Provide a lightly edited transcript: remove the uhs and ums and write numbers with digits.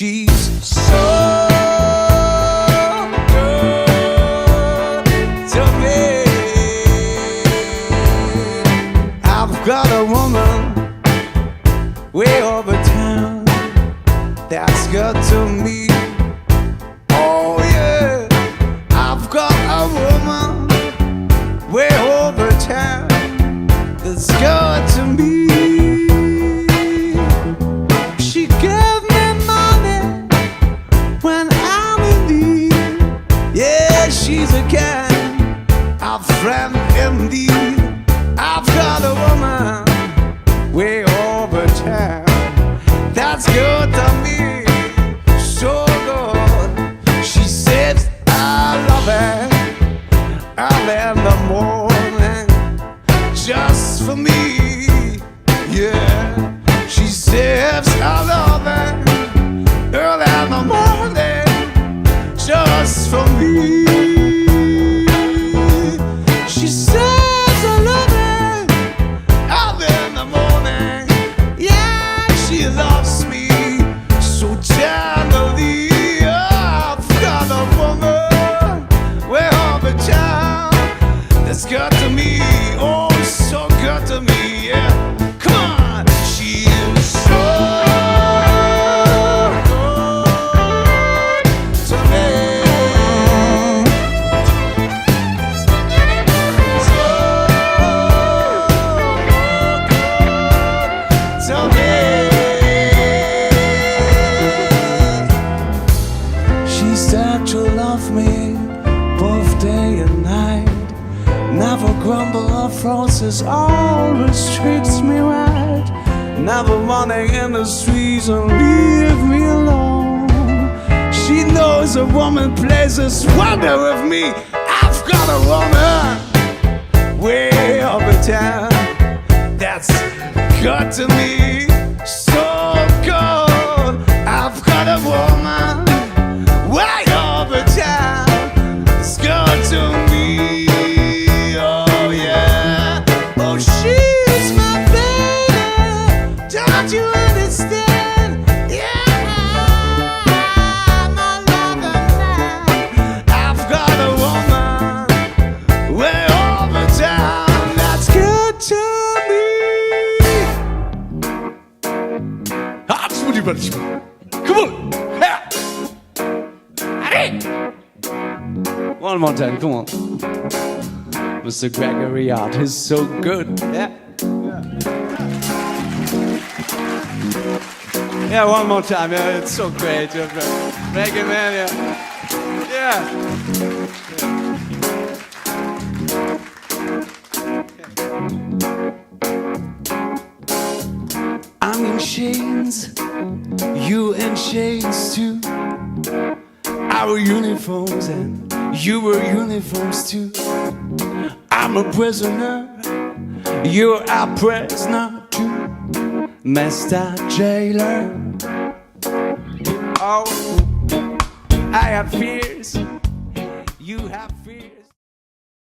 She's so good to me. I've got a woman way over town that's good to me. Oh yeah, I've got a woman way over town that's good to me. She gave me money when I'm in need. Yeah, she's a kind of friend indeed. I've got a woman way over town that's good to me, so good. She says I love her early in the morning, just for me. Yeah, she says I love her early in the morning, just for me. She says I love her early in the morning. Yeah, she loves me so tenderly. I've got a woman way over town that's good to me. Oh, so good to me. Yeah, come on. She is so good to me. So good to me. She said to love me both day and night, never grumble or froze, always treats me right, never running in the streets and leave me alone. She knows a woman places wonder with me. I've got a woman way over town that's good to me, so good. I've got a woman way over town that's good to me. Oh yeah, oh she's my baby, don't you understand? Yeah, my lover man. I've got a woman way over town that's good to me. Come on, yeah. One more time, come on. Mr. Gregory Art is so good. Yeah. Yeah, one more time. Yeah, it's so great. Thank you, man. Yeah. Yeah. I'm in chains, you in chains too. Our uniforms and you were uniforms too. I'm a prisoner, you're a prisoner too, Mr. Jailer. Oh, I have fears, you have fears.